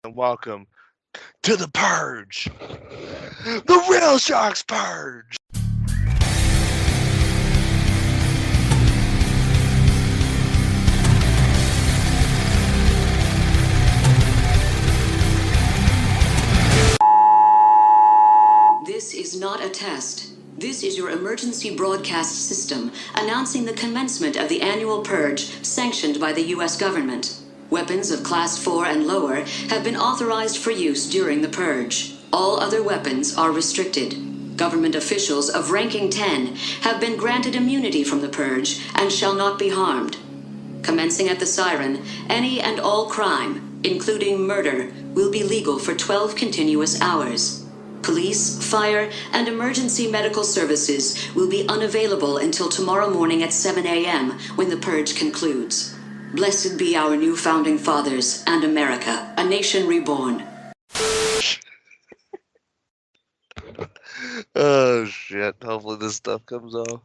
and welcome to the Purge, the Reel Sharks Purge. This is not a test. This is your emergency broadcast system announcing the commencement of the annual purge sanctioned by the U.S. government. Weapons of Class 4 and lower have been authorized for use during the purge. All other weapons are restricted. Government officials of ranking 10 have been granted immunity from the purge and shall not be harmed. Commencing at the siren, any and all crime, including murder, will be legal for 12 continuous hours. Police, fire, and emergency medical services will be unavailable until tomorrow morning at 7 a.m. when the purge concludes. Blessed be our new founding fathers and America, a nation reborn. Oh shit! Hopefully this stuff comes off.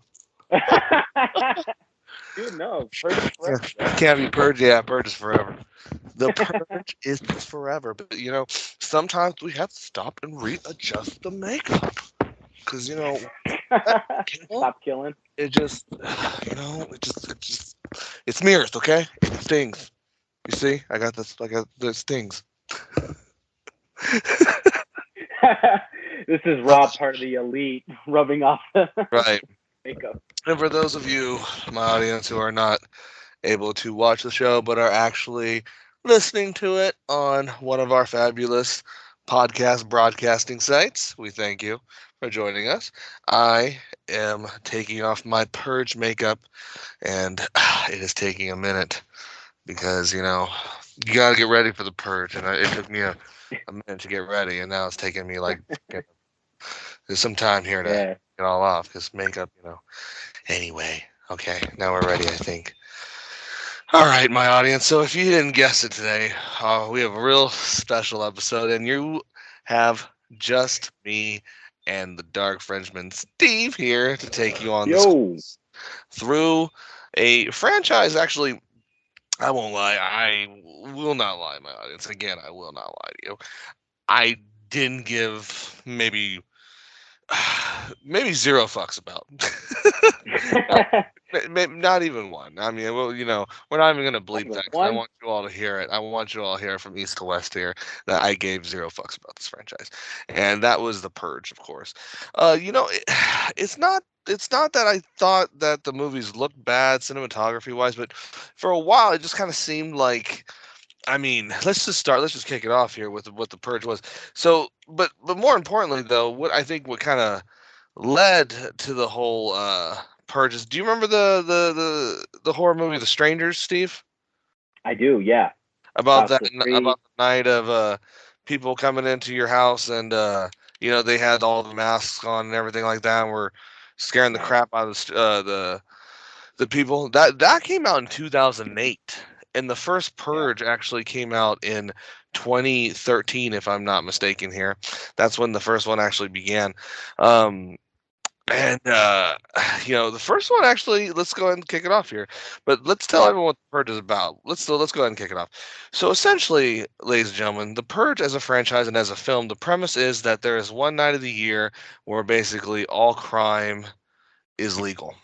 Dude, no. Purge is forever, bro. Can't be purge. Yeah, purge is forever. The purge is forever. But sometimes we have to stop and readjust the makeup because Stop killing. it just, it's mirrors. Okay, it stings. You see, I got this. Stings. This is Rob, part of the elite, rubbing off the Right. makeup. And for those of you, my audience, who are not able to watch the show but are actually listening to it on one of our fabulous podcast broadcasting sites, we thank you for joining us. I am taking off my purge makeup, and it is taking a minute because, you got to get ready for the purge. And it took me a minute to get ready, and now it's taking me like there's some time here to get all off because makeup, Anyway, okay, now we're ready, I think. All right, my audience. So if you didn't guess it today, we have a real special episode, and you have just me and the Dark Frenchman Steve here to take you on this through a franchise. Actually, I won't lie. I will not lie, my audience. Again, I will not lie to you. I didn't give maybe zero fucks about. Not even one. I mean, well, we're not even gonna bleep that. 'Cause I want you all to hear it. I want you all to hear it from east to west here that I gave zero fucks about this franchise, and that was the Purge, of course. It's not. It's not that I thought that the movies looked bad cinematography wise, but for a while it just kind of seemed like. I mean, let's just kick it off here with what the Purge was. So, but more importantly, though, what kind of led to the whole Purges. Do you remember the horror movie The Strangers, Steve? I do, yeah. About the night of people coming into your house and they had all the masks on and everything like that, and were scaring the crap out of the people. That came out in 2008. And the first Purge actually came out in 2013, if I'm not mistaken here. That's when the first one actually began. And the first one actually, let's go ahead and kick it off here. But let's tell everyone what the Purge is about. Let's go ahead and kick it off. So essentially, ladies and gentlemen, the Purge as a franchise and as a film, the premise is that there is one night of the year where basically all crime is legal.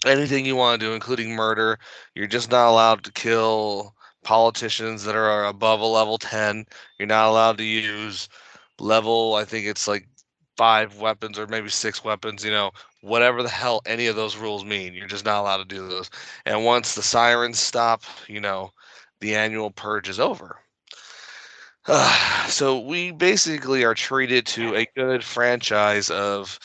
Anything you want to do, including murder, you're just not allowed to kill politicians that are above a level 10. You're not allowed to use level, I think it's like 5 weapons or maybe 6 weapons, whatever the hell any of those rules mean. You're just not allowed to do those. And once the sirens stop, the annual purge is over. So we basically are treated to a good franchise of,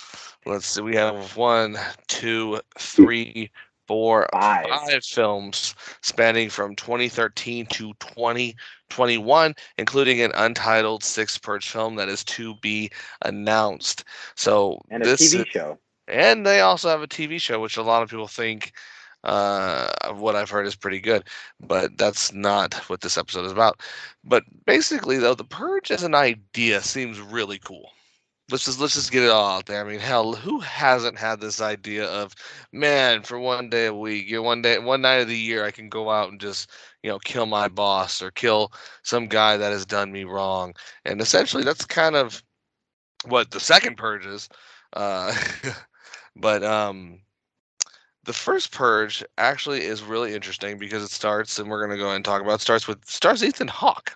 let's see, we have 1, 2, 3, 4, 5 films spanning from 2013 to 2021, including an untitled 6th Purge film that is to be announced. So and a TV show. And they also have a TV show, which a lot of people think, what I've heard, is pretty good. But that's not what this episode is about. But basically, though, the Purge as an idea seems really cool. let's just get it all out there. I mean, hell, who hasn't had this idea of, man, for one day a week, one night of the year, I can go out and just, kill my boss or kill some guy that has done me wrong. And essentially, that's kind of what the second purge is. Uh, but the first purge actually is really interesting because it starts, and we're gonna go ahead and talk about. It starts Ethan Hawke,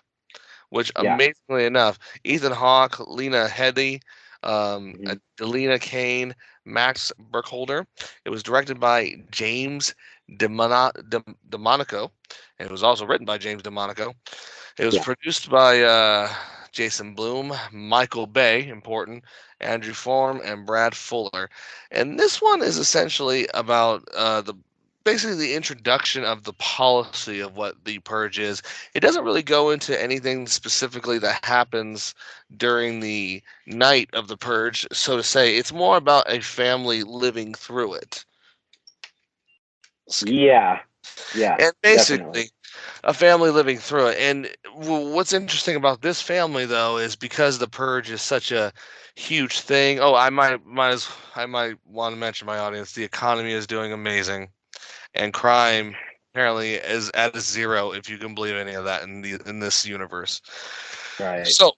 which Yeah. amazingly enough, Ethan Hawke, Lena Headey, Hmm. Delina Kane, Max Burkholder. It was directed by James DeMonico, and it was also written by James DeMonico. It was Yeah. produced by Jason Bloom, Michael Bay, important, Andrew Form, and Brad Fuller. And this one is essentially about the basically the introduction of the policy of what the purge is. It doesn't really go into anything specifically that happens during the night of the purge, so to say. It's more about a family living through it. Yeah. Yeah. And Definitely. basically, a family living through it. And what's interesting about this family, though, is because the purge is such a huge thing. Oh, I might want to mention my audience. The economy is doing amazing, and crime apparently is at a zero, if you can believe any of that in this universe. Right. So,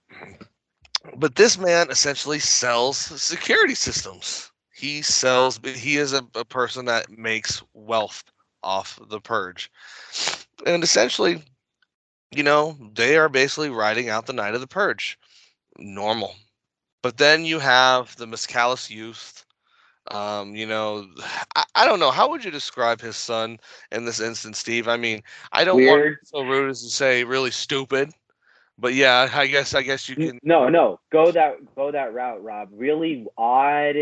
but this man essentially sells security systems. He is a person that makes wealth off the purge. And essentially, they are basically riding out the night of the purge. Normal. But then you have the Miscallous youth. I don't know. How would you describe his son in this instance, Steve? I mean, I don't want to Weird. be so rude as to say really stupid, but yeah, I guess you can. No, no. Go that route, Rob. Really odd.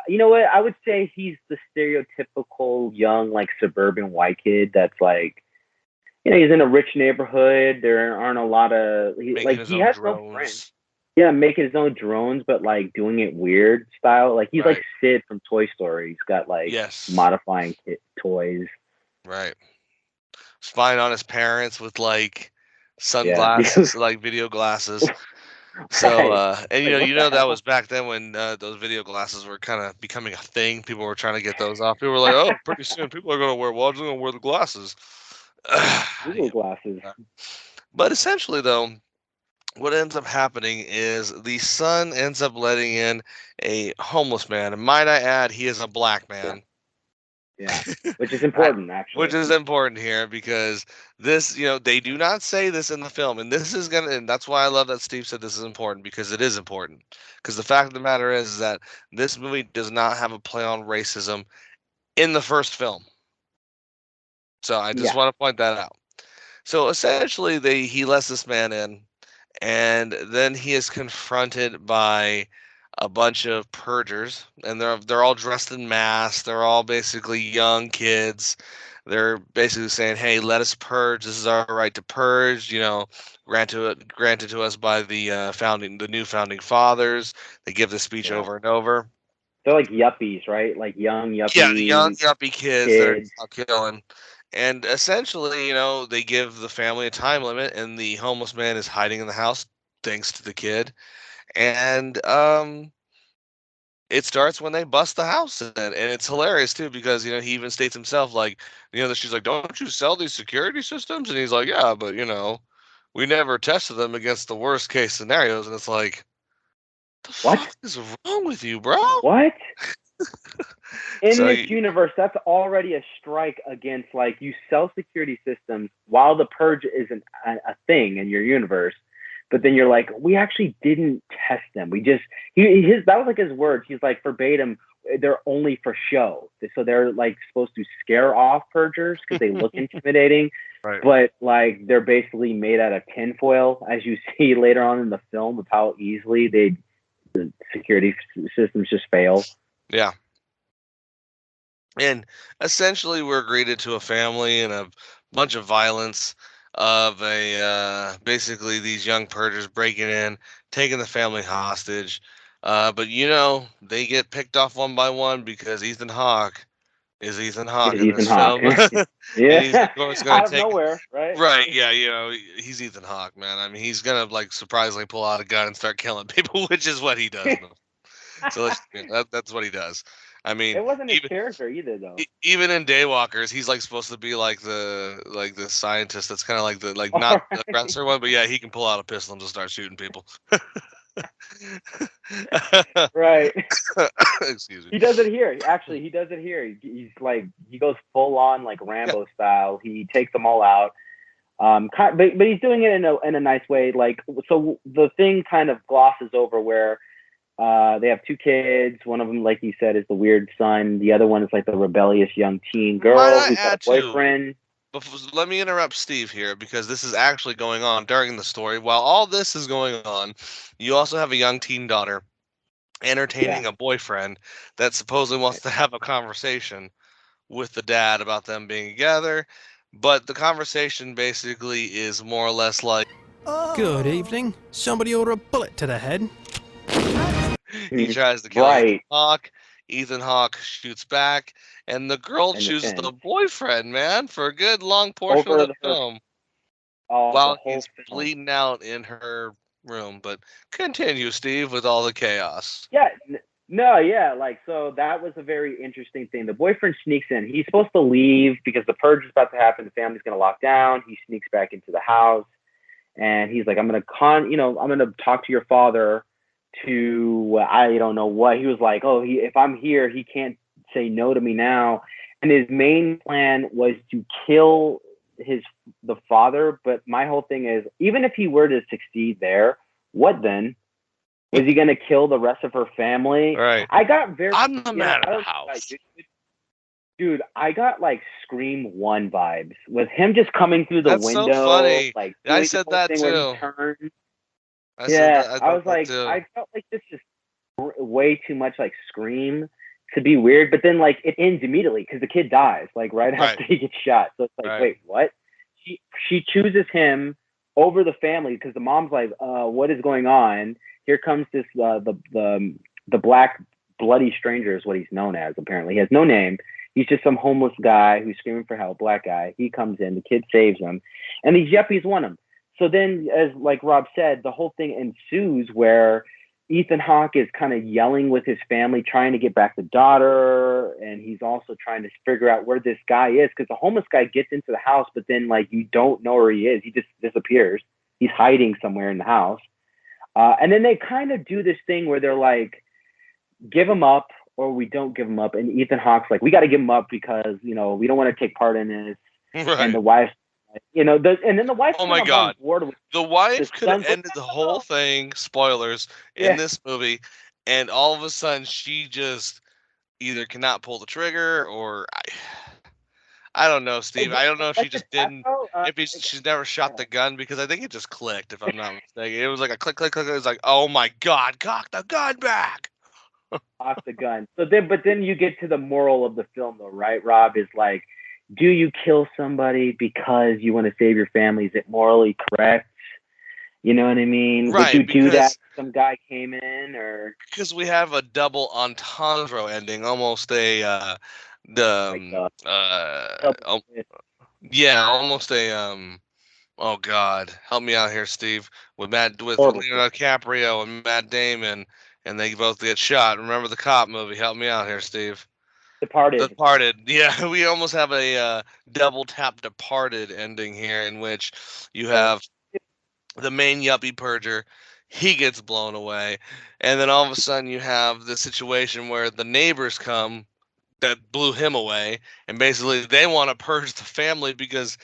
You know what? I would say he's the stereotypical young, like suburban white kid that's like, he's in a rich neighborhood. There aren't a lot of Making his he own has no friends. drones. Yeah, making his own drones, but like doing it weird style. Like he's like Right. Sid from Toy Story. He's got like Yes. modifying toys. Right. Spying on his parents with like Yeah, because sunglasses, like video glasses. So, right. and Like what the that was hell? back then when those video glasses were kind of becoming a thing. People were trying to get those off. People were like, "Oh, pretty soon people are going to wear watches. They're going to wear the glasses." Google Yeah. glasses. But essentially, though, what ends up happening is the son ends up letting in a homeless man, and might I add, he is a black Yeah, man. yeah. Which is I- important, Which actually. is important here because this, they do not say this in the film, and and that's why I love that Steve said this is important because it is important. Because the fact of the matter is that this movie does not have a play on racism in the first film. So I just Yeah, want to point that out. So essentially, he lets this man in, and then he is confronted by a bunch of purgers, and they're all dressed in masks. They're all basically young kids. They're basically saying, "Hey, let us purge. This is our right to purge." Granted to us by the new founding fathers. They give the speech yeah. over and over. They're like yuppies, right? Like young Yeah, the young yuppie yuppie kids that are kids. out killing. And essentially, they give the family a time limit, and the homeless man is hiding in the house thanks to the kid. And it starts when they bust the house in, and it's hilarious too because he even states himself like, that she's like, "Don't you sell these security systems?" And he's like, "Yeah, but we never tested them against the worst case scenarios." And it's like, the What? fuck is wrong with you, bro? What? In So this universe, that's already a strike against like you sell security systems while the purge isn't a thing in your universe, but then you're like, we actually didn't test them. We just his that was like his words. He's like verbatim. They're only for show, so they're like supposed to scare off purgers because they look intimidating, right, but like they're basically made out of tinfoil, as you see later on in the film, of how easily the security systems just fail. yeah. And essentially, we're greeted to a family and a bunch of violence of basically these young purgers breaking in, taking the family hostage. But they get picked off one by one because Ethan Hawke is Ethan Hawke is in Ethan this Hawke. film. And he's Yeah, of course going out to of take nowhere, right? right. Yeah, he's Ethan Hawke, man. I mean, he's gonna like surprisingly pull out a gun and start killing people, which is what he does. So that's what he does. I mean, It wasn't his even character either, though. even in Daywalkers, he's like supposed to be like the scientist that's kind of like the like All not the right. aggressor one, but yeah, he can pull out a pistol and just start shooting people. Right. Excuse me. He does it here. Actually, he does it here. He's like he goes full on like Yeah, Rambo style. He takes them all out. But he's doing it in a nice way. Like so, the thing kind of glosses over where they have two kids. One of them, like you said, is the weird son. The other one is like the rebellious young teen might girl I who's got a add to? boyfriend. Let me interrupt Steve here because this is actually going on during the story. While all this is going on, you also have a young teen daughter Yeah. entertaining a boyfriend that supposedly wants to have a conversation with the dad about them being together. But the conversation basically is more or less like Good evening. Somebody order a bullet to the head. he tries to kill Ethan Right. Hawke. Ethan Hawke shoots back, and the girl And chooses and the boyfriend, man, for a good long portion of over the her film the while whole he's film. bleeding out in her room. But continue, Steve, with all the chaos. Yeah. No, yeah, like so that was a very interesting thing. The boyfriend sneaks in. He's supposed to leave because the purge is about to happen. The family's gonna lock down. He sneaks back into the house and he's like, I'm gonna talk to your father to I don't know what. He was like, oh, if I'm here, he can't say no to me now. And his main plan was to kill the father. But my whole thing is, even if he were to succeed there, what then? Was he going to kill the rest of her family? Right. I got very, I'm the man I of the don't know, house. dude, I got like Scream 1 vibes with him just coming through the That's so window, funny. like I doing the said whole that thing where he too. turns. I said Yeah, that. I I thought was that like, too. I felt like this is way too much like Scream to be weird, but then like it ends immediately because the kid dies like right Right. after he gets shot. So it's like, Right. wait, what? She chooses him over the family because the mom's like, what is going on? Here comes this the black bloody stranger is what he's known as. Apparently, he has no name. He's just some homeless guy who's screaming for help. Black guy. He comes in. The kid saves him, and these yuppies want him. So then, as like Rob said, the whole thing ensues where Ethan Hawke is kind of yelling with his family, trying to get back the daughter, and he's also trying to figure out where this guy is because the homeless guy gets into the house, but then like you don't know where he is. He just disappears. He's hiding somewhere in the house, and then they kind of do this thing where they're like, give him up or we don't give him up. And Ethan Hawke's like, we got to give him up because we don't want to take part in this. Right. And the wife, and then the wife. Oh my God. The wife could have son's ended the whole thing, spoilers, in Yeah. this movie, and all of a sudden she just either cannot pull the trigger or I don't know, Steve. I don't know if she just didn't, if she's never shot the gun because I think it just clicked, if I'm not mistaken. It was like a click, click, click. It was like, oh my God, cock the gun back. off the gun. But then you get to the moral of the film, though, right? Rob is like, do you kill somebody because you want to save your family? Is it morally correct? You know what I mean? Right, Would you do that because if some guy came in or we have a double entendre ending, almost a like yeah, almost a oh God, help me out here, Steve. With horrible Leonardo DiCaprio and Matt Damon, and they both get shot. Remember the cop movie? Help me out here, Steve. Departed? Departed. Yeah, we almost have a double tap Departed ending here, in which you have the main yuppie purger. He gets blown away, and then all of a sudden you have the situation where the neighbors come that blew him away, and basically they want to purge the family because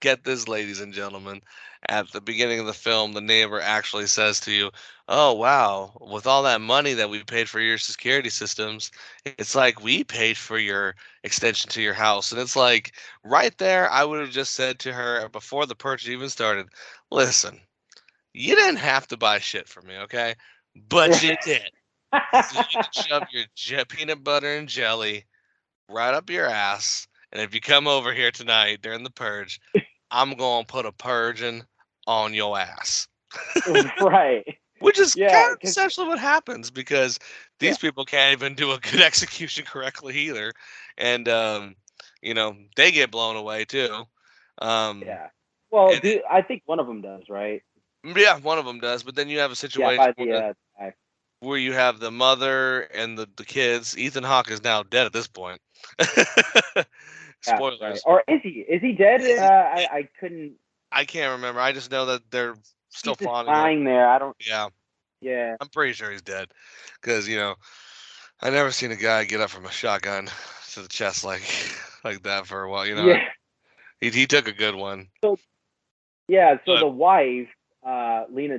get this, ladies and gentlemen, at the beginning of the film, the neighbor actually says to you, oh, wow, with all that money that we paid for your security systems, it's like we paid for your extension to your house. And it's like, right there, I would have just said to her before the purchase even started, listen, you didn't have to buy shit from me, okay? But you did. So you can shove your peanut butter and jelly right up your ass. And if you come over here tonight during the purge, I'm going to put a purging on your ass. Right. Which is Yeah, kind of 'cause- essentially what happens because these Yeah. people can't even do a good execution correctly either. and they get blown away too. Yeah. Well, And I think one of them does, right? yeah, one of them does, but then you have a Yeah, situation by where the guy. you have the mother and the kids. Ethan Hawke is now dead at this point. Yeah, right. Spoilers. Or is he? Is he dead? I couldn't. I can't remember. I just know that they're still He's just fawning over. lying there. I don't. Yeah, Yeah. I'm pretty sure he's dead because I never seen a guy get up from a shotgun to the chest like that for a while. Yeah. He took a good one. So yeah. So But the wife, Lena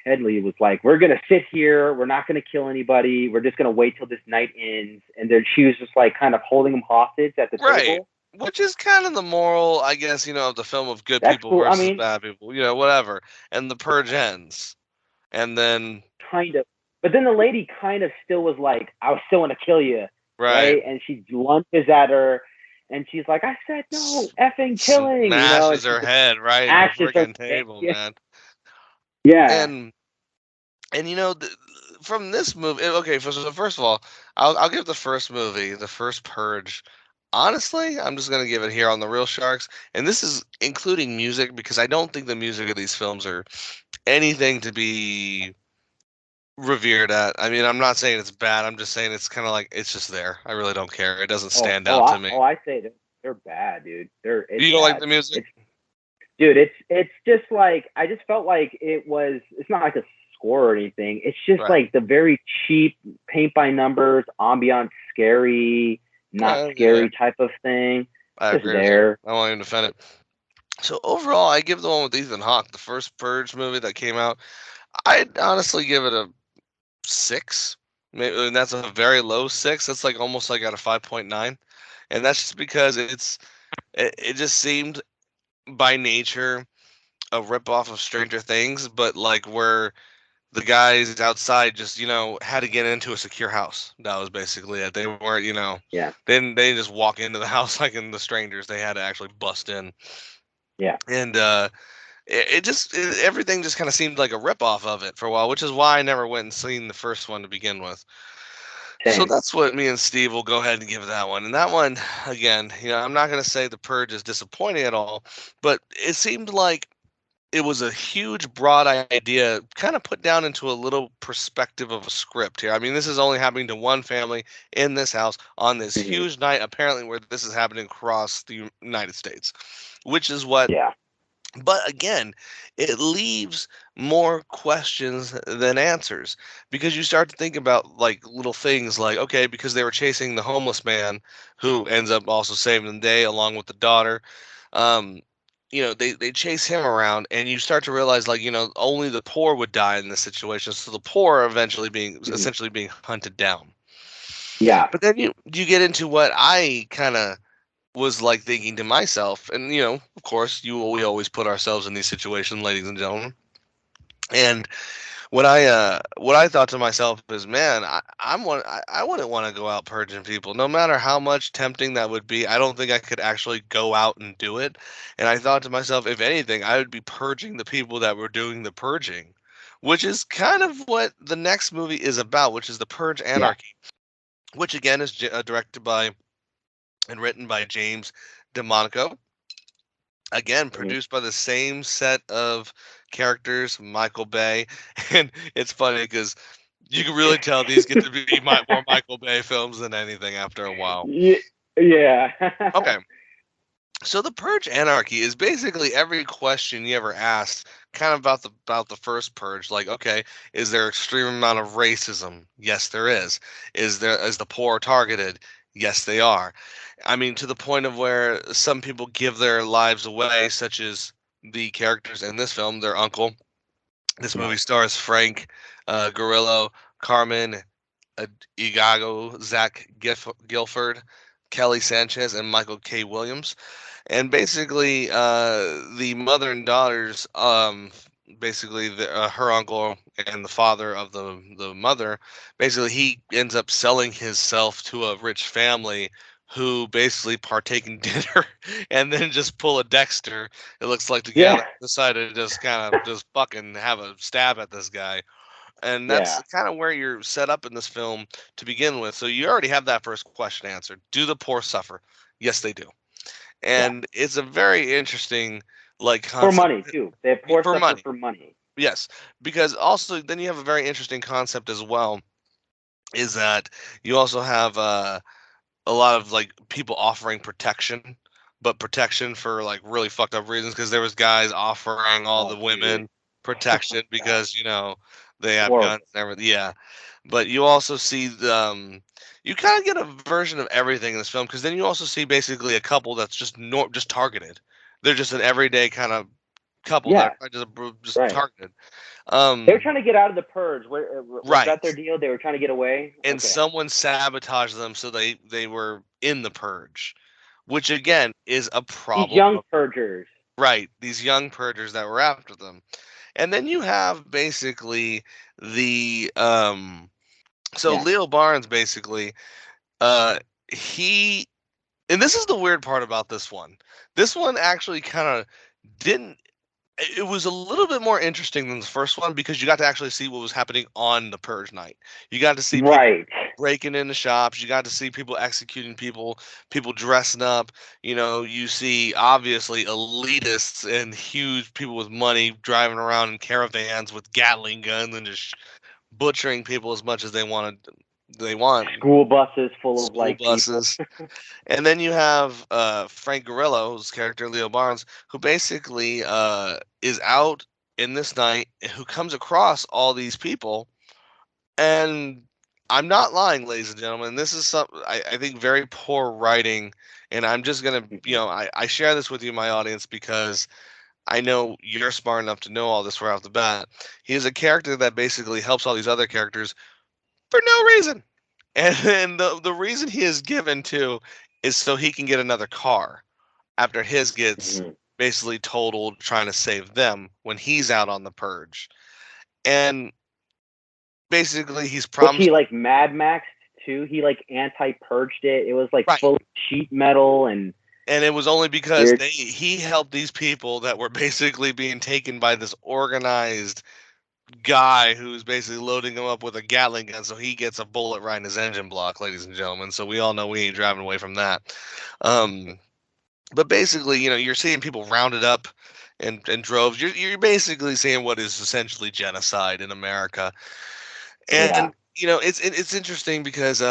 Headley, was like, "We're gonna sit here. We're not gonna kill anybody. We're just gonna wait till this night ends." And then she was just like, kind of holding him hostage at the right, table. which is kind of the moral, I guess, of the film of good That's people cool. I versus mean, bad people. Whatever. And the purge ends, and then kind of. But then the lady kind of still was like, "I was still gonna kill you." right. Right? And she lunges at her, and she's like, "I said no, effing killing," and Smashes she her just head right in the smashes her freaking face. table, Yeah. man. Yeah. And from this movie, okay. So first of all, I'll give the first movie, the first Purge. Honestly, I'm just gonna give it here on the Real Sharks, and this is including music because I don't think the music of these films are anything to be revered at. I mean, I'm not saying it's bad. I'm just saying it's kind of like it's just there. I really don't care. It doesn't stand out to me. I say they're bad, dude. It's You don't like bad. the music? It's just like, I just felt like it's not like a score or anything. It's just Right. like the very cheap paint by numbers, ambiance, scary, not scary type of thing. I Just agree with there. you. I won't even defend it. So overall, I give the one with Ethan Hawke, the first Purge movie that came out, I'd honestly give it a 6. Maybe, and that's a very low 6. That's like almost like at a 5.9, and that's just because it just seemed by nature a ripoff of Stranger Things, but like where the guys outside just had to get into a secure house. That was basically it. They weren't Yeah. then they just walk into the house like in The Strangers. They had to actually bust in. Yeah. And everything just kind of seemed like a ripoff of it for a while, which is why I never went and seen the first one to begin with. So Same. that's what me and Steve will go ahead and give that one. And that one, again, I'm not going to say The Purge is disappointing at all, but it seemed like it was a huge, broad idea, kind of put down into a little perspective of a script here. I mean, this is only happening to one family in this house on this Mhm. huge night, apparently, where this is happening across the United States, which is what. Yeah. But again, it leaves more questions than answers because you start to think about like little things like, okay, because they were chasing the homeless man who ends up also saving the day along with the daughter. Um, they chase him around, and you start to realize like, only the poor would die in this situation. So the poor are eventually being Mhm. essentially being hunted down. Yeah. But then you get into what I kind of was like thinking to myself, and of course, we always put ourselves in these situations, ladies and gentlemen. And what I thought to myself is, man, I wouldn't want to go out purging people, no matter how much tempting that would be. I don't think I could actually go out and do it. And I thought to myself, if anything, I would be purging the people that were doing the purging, which is kind of what the next movie is about, which is the Purge Yeah. Anarchy, which again is directed by and written by James DeMonico. Again, Mhm. produced by the same set of characters, Michael Bay. And it's funny because you can really tell these get to be more Michael Bay films than anything after a while. Yeah. Okay. So the Purge Anarchy is basically every question you ever asked, kind of about the first Purge. Like, okay, is there extreme amount of racism? Yes, there is. Is the poor targeted? Yes, they are. I mean, to the point of where some people give their lives away, such as the characters in this film, their uncle. This movie stars Frank Grillo, Carmen Igago, Zach Gilford, Kelly Sanchez, and Michael K. Williams. And basically, the mother and daughters, basically her uncle and the father of the mother, basically he ends up selling himself to a rich family who basically partake in dinner and then just pull a Dexter. It looks like together Yeah. decided to just kind of just fucking have a stab at this guy. And that's kind of where you're set up in this film to begin with. So you already have that first question answered. Do the poor suffer? Yes, they do. And it's a very interesting concept. For money too. They poor For suffer money. for money. Yes, because also then you have a very interesting concept as well. Is that you also have a lot of people offering protection, but protection for really fucked up reasons. Because there was guys offering all the women protection because they have guns and everything. Yeah, but you also see you kind of get a version of everything in this film, because then you also see basically a couple that's just targeted. They're just an everyday kind of couple that are just targeted. They were trying to get out of the purge. Was that their deal? They were trying to get away, and someone sabotaged them, so they were in the purge, which again is a problem. These young purgers, right? These young purgers that were after them, and then you have basically the Leo Barnes basically he, and this is the weird part about this one. This one actually kind of didn't. It was a little bit more interesting than the first one, because you got to actually see what was happening on the purge night. You got to see people breaking into shops. You got to see people executing people dressing up. You see obviously elitists and huge people with money driving around in caravans with Gatling guns and just butchering people as much as they want. School buses full of buses. And then you have Frank Grillo's character, Leo Barnes, who basically is out in this night, who comes across all these people. And I'm not lying, ladies and gentlemen. This is I think very poor writing. And I'm just going to, I share this with you, my audience, because I know you're smart enough to know all this right off the bat. He is a character that basically helps all these other characters for no reason. And then the reason he is given to is so he can get another car after his gets basically totaled trying to save them when he's out on the purge. And basically he's promised. Which he Mad Maxed too. He anti-purged it. It was full of sheet metal and it was only because he helped these people that were basically being taken by this organized guy who's basically loading him up with a Gatling gun, so he gets a bullet right in his engine block, ladies and gentlemen. So we all know we ain't driving away from that. But basically, you're seeing people rounded up in droves. You're basically seeing what is essentially genocide in America. And it's interesting because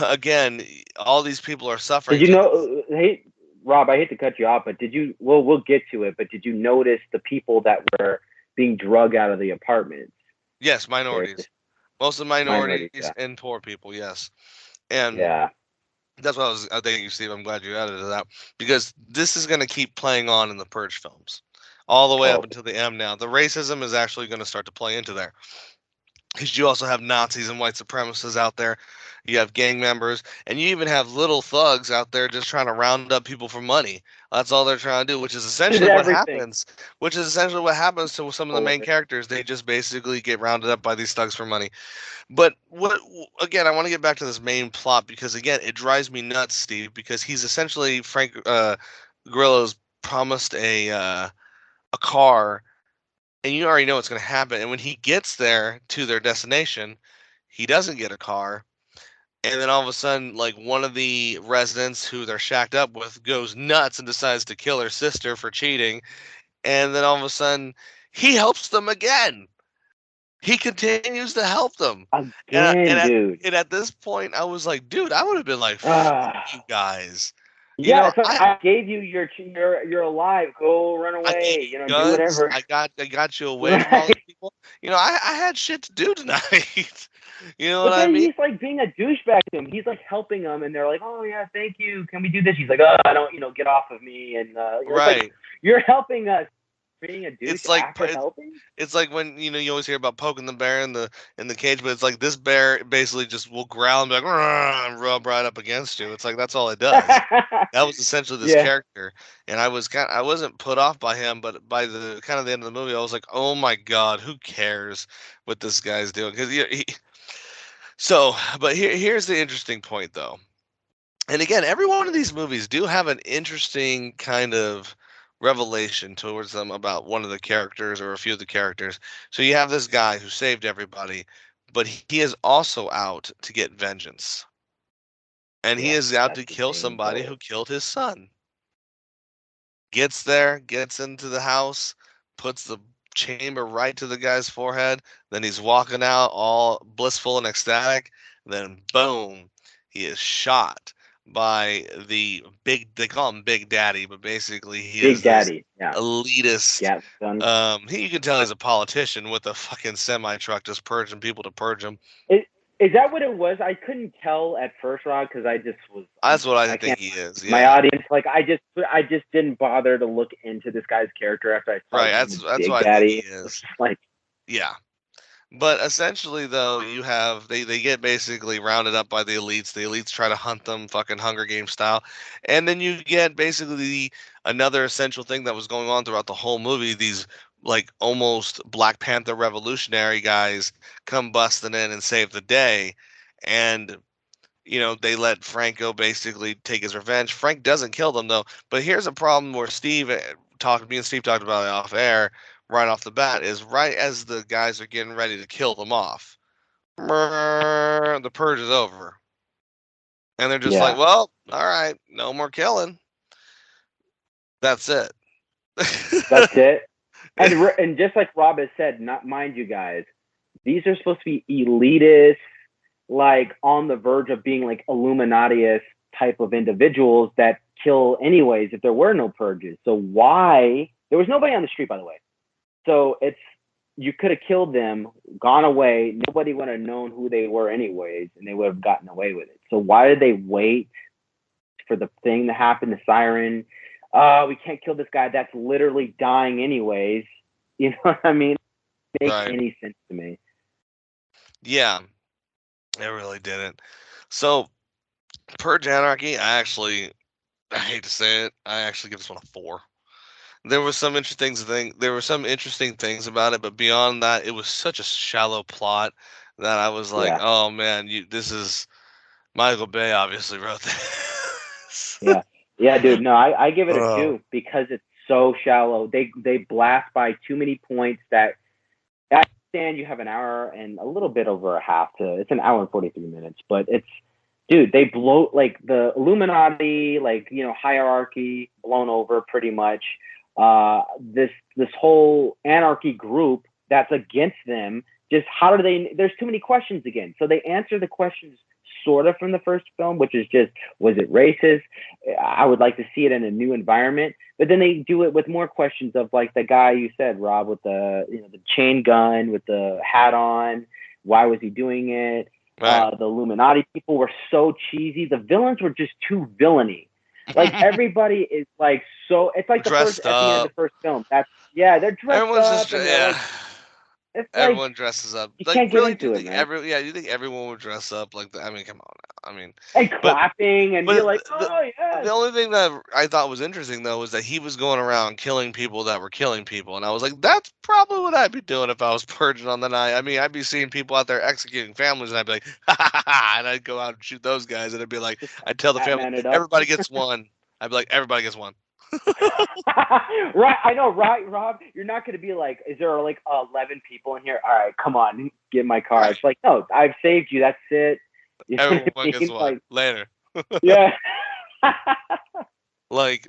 again, all these people are suffering. Did you know? Hey, Rob, I hate to cut you off, but did you? Well, we'll get to it. But did you notice the people that were being drug out of the apartments? Yes, minorities. Most of the minorities and poor people, yes. And that's what I thinking you, Steve. I'm glad you added to that, because this is going to keep playing on in the Purge films all the way up until the end now. The racism is actually going to start to play into there, because you also have Nazis and white supremacists out there. You have gang members, and you even have little thugs out there just trying to round up people for money. That's all they're trying to do, which is essentially what happens. Which is essentially what happens to some of the main characters. They just basically get rounded up by these thugs for money. But again, I want to get back to this main plot, because again, it drives me nuts, Steve, because he's essentially Frank Grillo's promised a car, and you already know what's going to happen. And when he gets there to their destination, he doesn't get a car. And then all of a sudden, one of the residents who they're shacked up with goes nuts and decides to kill her sister for cheating. And then all of a sudden, he helps them again. He continues to help them. Again, dude. And at this point, I was like, dude, I would have been like, fuck you guys. I gave you you're alive. Go run away. Do whatever. I got you away from all these people. I had shit to do tonight. What I mean? He's being a douchebag to him. He's helping them, and they're like, "Oh yeah, thank you. Can we do this?" He's like, "Oh, I don't, get off of me." And right, you're helping us. Being a douche, it's like when you always hear about poking the bear in the cage, but it's like this bear basically just will growl and be like, and rub right up against you. It's like that's all it does. That was essentially this character, and I wasn't put off by him, but by the kind of the end of the movie, I was like, oh my god, who cares what this guy's doing? Because but here's the interesting point though, and again, every one of these movies do have an interesting kind of revelation towards them about one of the characters or a few of the characters. So you have this guy who saved everybody, but he is also out to get vengeance. And he Yeah, is out that's to the kill main somebody goal. who killed his son. Gets there, gets into the house, puts the chamber right to the guy's forehead. Then he's walking out all blissful and ecstatic. Then, boom, he is shot by they call him Big Daddy, but basically he is Big this Daddy. Yeah. elitist. Yeah. Gun. You can tell he's a politician with a fucking semi truck just purging people to purge him. Is that what it was? I couldn't tell at first, Rod, because I just was. That's what I I think can't. he is. My Yeah, audience, like, I just didn't bother to look into this guy's character after I saw right. his name was That's Big what I think he Daddy. It's is. like, Yeah. But essentially, though, you have they get basically rounded up by the elites. The elites try to hunt them, fucking Hunger Games style, and then you get basically another essential thing that was going on throughout the whole movie. These like almost Black Panther revolutionary guys come busting in and save the day, and they let Franco basically take his revenge. Frank doesn't kill them though, but here's a problem where me and Steve talked about it off air right off the bat is right as the guys are getting ready to kill them off, the purge is over, and they're just like, yeah, well, all right, no more killing. That's it. that's it. And just like Rob has said, not mind you guys, these are supposed to be elitist, like on the verge of being like Illuminati type of individuals that kill anyways if there were no purges. So why there was nobody on the street, by the way. So it's you could have killed them, gone away. Nobody would have known who they were anyways, and they would have gotten away with it. So why did they wait for the thing to happen? The siren. We can't kill this guy that's literally dying anyways. You know what I mean? Make Right. any sense to me? Yeah, it really didn't. So Purge Anarchy, I hate to say it, I actually give this one a 4. There were some interesting things about it, but beyond that, it was such a shallow plot that I was like, Yeah, "Oh man, this is Michael Bay obviously wrote this." yeah, yeah, dude. No, I give it a Oh, 2 because it's so shallow. They blast by too many points that I understand you have an hour and a little bit over a half to. It's an hour and 43 minutes, but it's dude. They blow like the Illuminati, like hierarchy blown over pretty much. This whole anarchy group that's against them. Just how do they? There's too many questions again. So they answer the questions sort of from the first film, which is just was it racist? I would like to see it in a new environment. But then they do it with more questions of like the guy you said, Rob, with the chain gun with the hat on. Why was he doing it? right. The Illuminati people were so cheesy. The villains were just too villainy. Like everybody is like so. It's like the first Dressed at the end of up. the first film. That's yeah. They're dressed Everyone's just up and they're yeah. like it's like Everyone dresses up. you Like, can't get really? Do you into it, think man. you think everyone would dress up like that? I mean, come on now. I mean, And but clapping and be But like, the, oh the yes. only thing that I thought was interesting though was that he was going around killing people that were killing people, and I was like, that's probably what I'd be doing if I was purging on the night. I mean, I'd be seeing people out there executing families, and I'd be like, ha ha ha, ha, and I'd go out and shoot those guys, and I'd be like, Just I'd tell the family, Batman it up. everybody gets one. I'd be like, everybody gets one. Right, I know, right, Rob? You're not going to be like, is there like 11 people in here? All right, come on, get in my car. Right. It's like, no, I've saved you. That's it. You know what Everyone I gets mean? one Like, later. yeah. Like,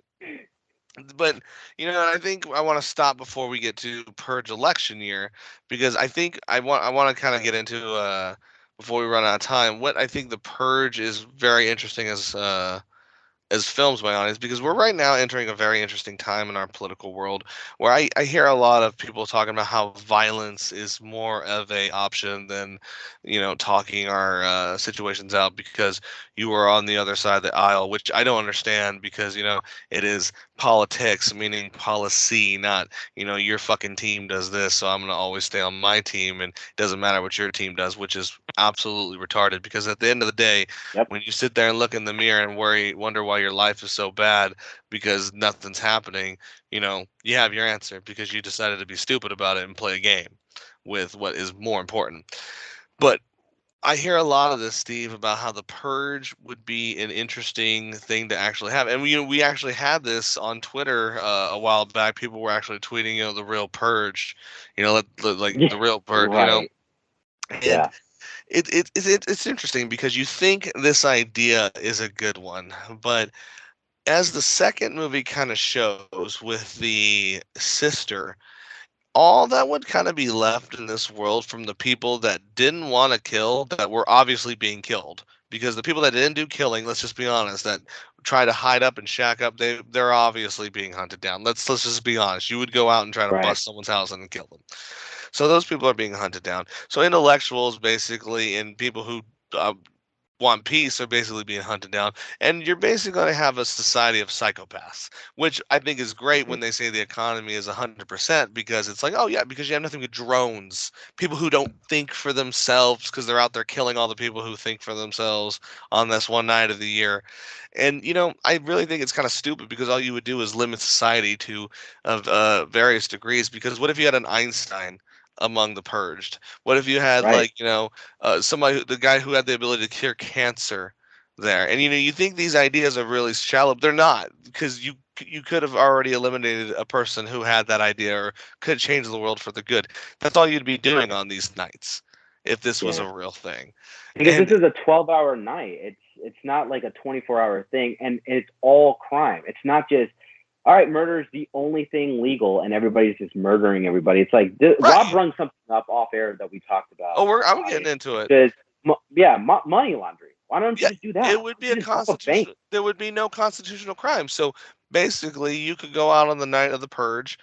but and I think I want to stop before we get to purge election year because I think I want to kind of get into before we run out of time what I think the purge is very interesting as films, my audience, because we're right now entering a very interesting time in our political world where I hear a lot of people talking about how violence is more of a option than, talking our situations out because you are on the other side of the aisle, which I don't understand because, it is politics, meaning policy, not, your fucking team does this, so I'm going to always stay on my team and it doesn't matter what your team does, which is absolutely retarded because at the end of the day, Yep. when you sit there and look in the mirror and wonder why your life is so bad because nothing's happening, you have your answer because you decided to be stupid about it and play a game with what is more important. But I hear a lot of this, Steve, about how the purge would be an interesting thing to actually have, and we actually had this on Twitter a while back. People were actually tweeting, the real purge, like Yeah, the real purge, right. and Yeah, it's interesting because you think this idea is a good one, but as the second movie kind of shows with the sister, all that would kind of be left in this world from the people that didn't want to kill, that were obviously being killed. Because the people that didn't do killing, let's just be honest, that try to hide up and shack up, they're obviously being hunted down. Let's just be honest. You would go out and try to right. bust someone's house and kill them. So those people are being hunted down. So intellectuals basically and people who uh, want peace are basically being hunted down, and you're basically going to have a society of psychopaths, which I think is great when they say the economy is 100%, because it's like, oh yeah, because you have nothing but drones, people who don't think for themselves because they're out there killing all the people who think for themselves on this one night of the year. And I really think it's kind of stupid, because all you would do is limit society to of various degrees. Because what if you had an Einstein among the purged? What if you had, Right. like, somebody, the guy who had the ability to cure cancer there? And you think these ideas are really shallow. They're not, because you could have already eliminated a person who had that idea, or could change the world for the good. That's all you'd be doing on these nights if this was Yeah. a real thing. Because this And is a 12-hour night. It's not like a 24-hour thing, and it's all crime. It's not just, all right, murder is the only thing legal, and everybody's just murdering everybody. It's like Rob right. brung something up off air that we talked about Oh, on the I'm getting audience. into it. Just money laundering. Why don't you Yeah, just do that? it Why would be don't a you just rob a bank? constitution. There would be no constitutional crime. So basically, you could go out on the night of the purge,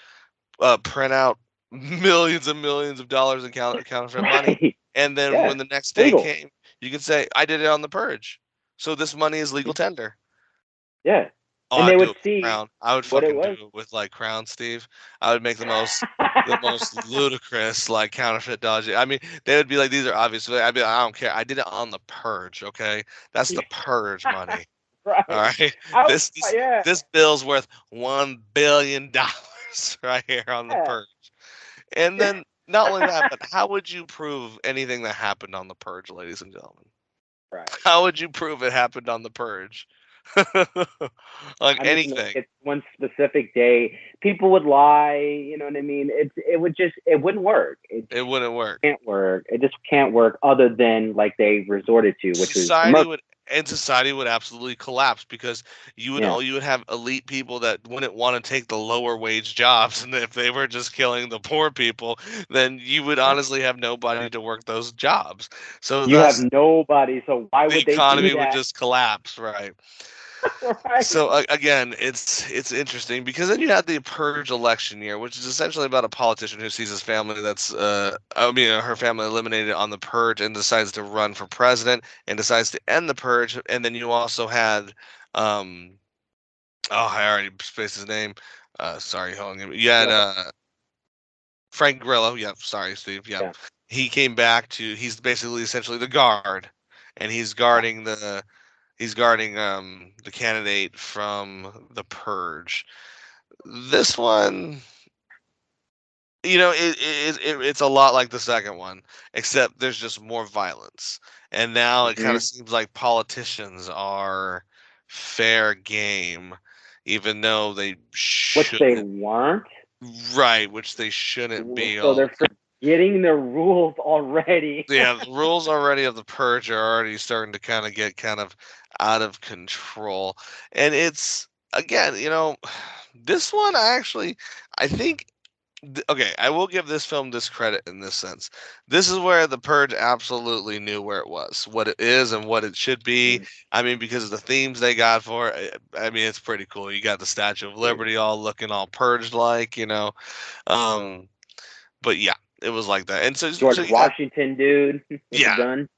print out millions and millions of dollars in counterfeit money, Right. and then Yeah. when the next day Legal. came, you could say, "I did it on the purge," so this money is legal tender. Yeah. Oh, And they I'd do would it with see Crown. I would what it fucking do was. it with, like, Crown, Steve. I would make the most ludicrous, like, counterfeit dodgy. I mean, they would be like, "These are obvious." I'd be like, "I don't care. I did it on the purge. Okay, that's the purge money." All Right. right. I, This this yeah. this bill's worth $1 billion right here on the Yeah. purge. And then not only that, but how would you prove anything that happened on the purge, ladies and gentlemen? Right. How would you prove it happened on the purge? Like I mean, like, anything. it's one specific day. People would lie. You know what I mean? It wouldn't work. It It wouldn't work. can't work. It just can't work other than like they resorted to, which was the Society murder. would and society would absolutely collapse, because Yeah. you would have elite people that wouldn't want to take the lower wage jobs, and if they were just killing the poor people, then you would honestly have nobody to work those jobs. So You have thus nobody, so why the would they do economy would that? just collapse, right? Right. So again, it's interesting, because then you had the purge election year, which is essentially about a politician who sees his family her family eliminated on the purge, and decides to run for president, and decides to end the purge. And then you also had, um I already spaced his name. Sorry, hold on. You had Yeah. Frank Grillo. Yep, sorry, Steve. Yep. Yeah. He's basically essentially the guard, and he's guarding the candidate from the purge. This one, it's a lot like the second one, except there's just more violence. And now it kind Hmm. of seems like politicians are fair game, even though they Which they shouldn't. weren't. Right, which they shouldn't be So all they're the time. forgetting the rules already. Yeah, the rules already of the purge are already starting to kind of get kind of out of control. And it's, again, this one, I think, okay, I will give this film this credit in this sense. This is where the purge absolutely knew where it was, what it is, and what it should be. Mhm. I mean, because of the themes they got for it, I mean, it's pretty cool. You got the Statue of Liberty all looking all purged like, um but yeah, it was like that. And so George you have, Washington, dude, with the yeah. gun.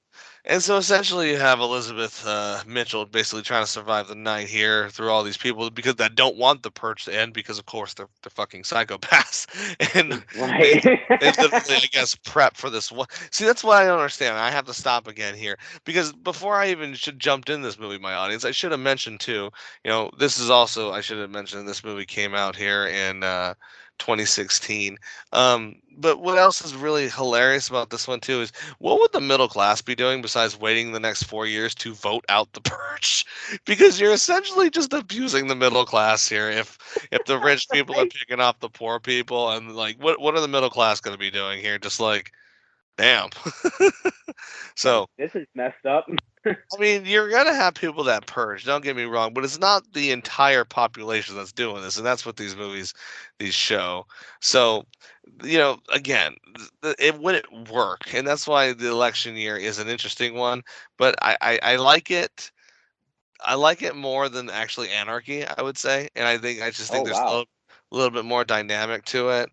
And so essentially, you have Elizabeth Mitchell basically trying to survive the night here through all these people, because that don't want the purge to end, because of course they're fucking psychopaths, and they Right. they literally, I guess, prep for this one. See, that's what I don't understand. I have to stop again here, because before I even should jumped in this movie, my audience, I should have mentioned too. This is also, I should have mentioned, this movie came out here in 2016. But what else is really hilarious about this one too is what would the middle class be doing besides waiting the next 4 years to vote out the purge? Because you're essentially just abusing the middle class here. If the rich people are picking off the poor people, and like what are the middle class going to be doing here? Just like, damn. So This is messed up. I mean, you're gonna have people that purge. Don't get me wrong, but it's not the entire population that's doing this, and that's what these show. So, again, it wouldn't work, and that's why the election year is an interesting one. But I like it. I like it more than actually anarchy, I would say, and I just think Oh there's a wow. little bit more dynamic to it.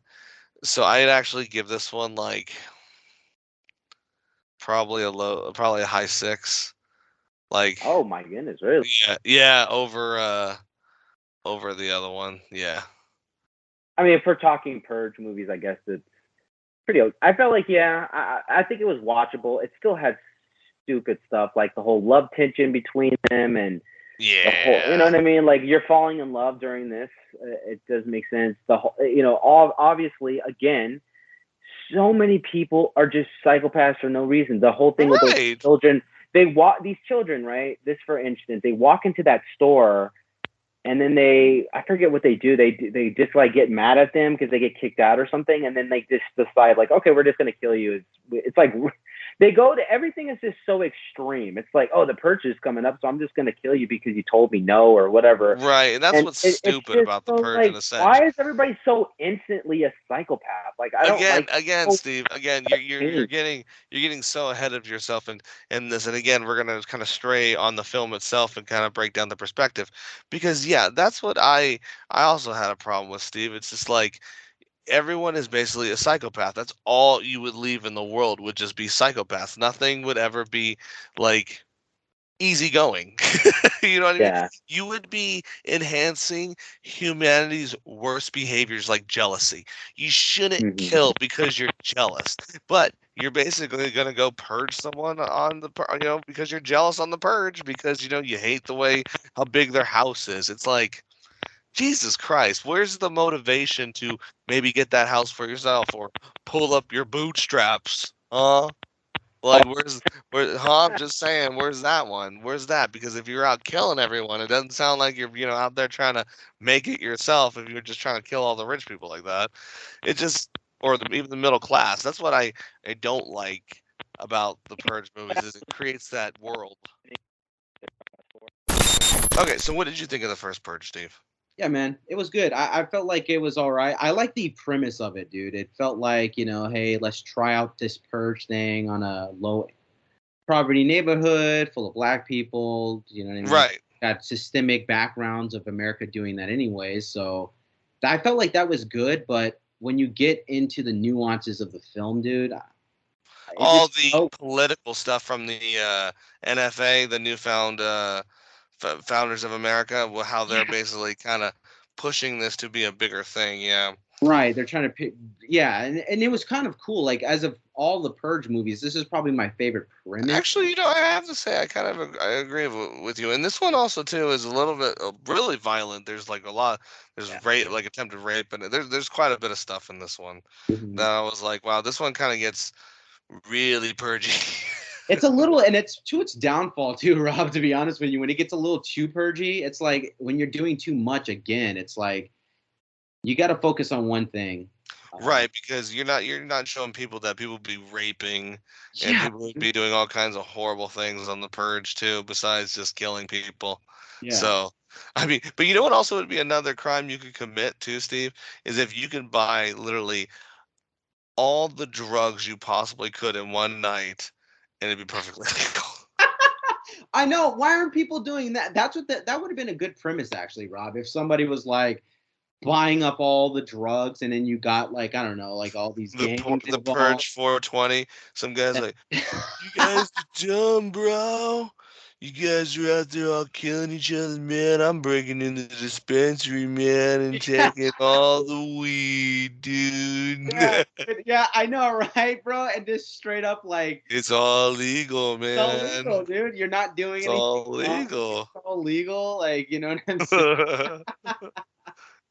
So I'd actually give this one like probably a high six. Like, Oh my goodness, really? yeah, over the other one. Yeah. I mean, if we're talking Purge movies, I guess it's pretty. I felt like, yeah, I think it was watchable. It still had stupid stuff like the whole love tension between them and the whole, you know Yeah. what I mean? Like you're falling in love during this. It does make sense. The whole, obviously, again, so many people are just psychopaths for no reason. The whole thing with those Right. children, these children, right? This, for instance, they walk into that store and then I forget what they do. They just like get mad at them because they get kicked out or something, and then they just decide like, okay, we're just gonna kill you. It's like they go to everything is just so extreme. It's like, oh, the purge is coming up, so I'm just gonna kill you because you told me no or whatever. Right. And that's And what's it's stupid just about the so purge in like, a sense. why is everybody so instantly a psychopath? Like, I don't Again, like. again, So Steve. Again, you're getting so ahead of yourself in this. And again, we're gonna kind of stray on the film itself and kind of break down the perspective, because yeah, that's what I also had a problem with, Steve. It's just like everyone is basically a psychopath. That's all you would leave in the world would just be psychopaths. Nothing would ever be like easygoing. You know what I mean? Yeah. You would be enhancing humanity's worst behaviors like jealousy. You shouldn't Hmm. kill because you're jealous, but you're basically going to go purge someone on because you're jealous on the purge because you hate the way how big their house is. It's like, Jesus Christ, where's the motivation to maybe get that house for yourself or pull up your bootstraps? Like, I'm just saying, where's that one? Where's that? Because if you're out killing everyone, it doesn't sound like you're, out there trying to make it yourself. If you're just trying to kill all the rich people like that, it just, or even the middle class. That's what I don't like about the Purge movies is it creates that world. Okay, so what did you think of the first Purge, Steve? Yeah, man, it was good. I felt like it was all right. I like the premise of it, dude. It felt like, hey, let's try out this purge thing on a low poverty neighborhood full of black people. You know what I mean? Right. Got systemic backgrounds of America doing that anyways. So I felt like that was good. But when you get into the nuances of the film, dude, it All just, the oh, political stuff from the NFA, the newfound founders of America, how they're yeah. basically kind of pushing this to be a bigger thing. Yeah. Right, they're trying to pick, yeah, and it was kind of cool. Like, as of all the Purge movies, this is probably my favorite premise. Actually, I have to say I agree with you. And this one also too is a little bit really violent. There's like a lot. Yeah. There's rape, like attempted rape, and there's quite a bit of stuff in this one Mhm. that I was like, wow, this one kind of gets really purgy. It's a little, and it's to its downfall too, Rob. To be honest with you, when it gets a little too purgy, it's like when you're doing too much again. It's like you got to focus on one thing. Right, because you're not showing people that people be raping and Yeah, people would be doing all kinds of horrible things on the purge too, besides just killing people. yeah. So, I mean, but you know what also would be another crime you could commit too, Steve, is if you could buy literally all the drugs you possibly could in one night and it'd be perfectly legal. I know. Why aren't people doing that? That's what that would have been a good premise, actually, Rob. If somebody was like buying up all the drugs, and then you got like, I don't know, like all these gangs The involved. purge 420, some guys like, you guys are dumb, bro. You guys are out there all killing each other, man. I'm breaking into the dispensary, man, and Yeah, taking all the weed, yeah, dude. yeah, I know, right, bro? And just straight up like, It's all legal, it's all man. legal, dude. You're not doing It's anything all wrong. It's legal. all legal. Like, you know what I'm saying?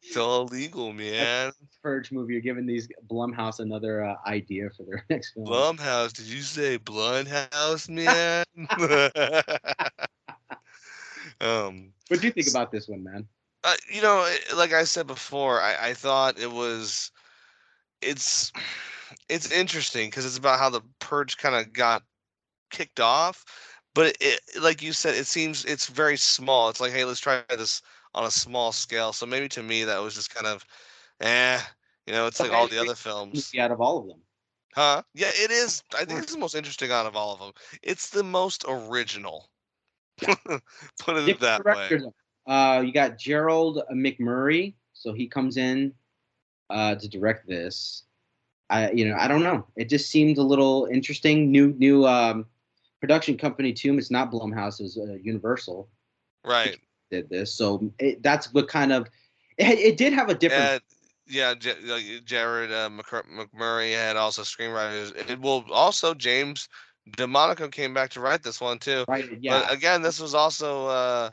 It's all illegal, man. Purge movie. You're giving these Blumhouse another idea for their next film. Blumhouse, did you say Blumhouse, man? um, What do you think about this one, man? like I said before, I thought it's it's interesting because it's about how the purge kind of got kicked off, but like you said, it seems it's very small. It's like, hey, let's try this on a small scale. So maybe to me that was just kind of, eh, it's like all the other films. Out of all of them. Huh? Yeah, it is. I think it's the most interesting out of all of them. It's the most original. Put it that way. You got Gerald McMurray, so he comes in to direct this. I don't know. It just seemed a little interesting. New production company too. It's not Blumhouse, it's Universal. Right. Did this, so that's what kind of it did have a different. Yeah, Jared McMurray had also screenwriters. Well, also James DeMonaco came back to write this one too. Right. Yeah. But again, this was also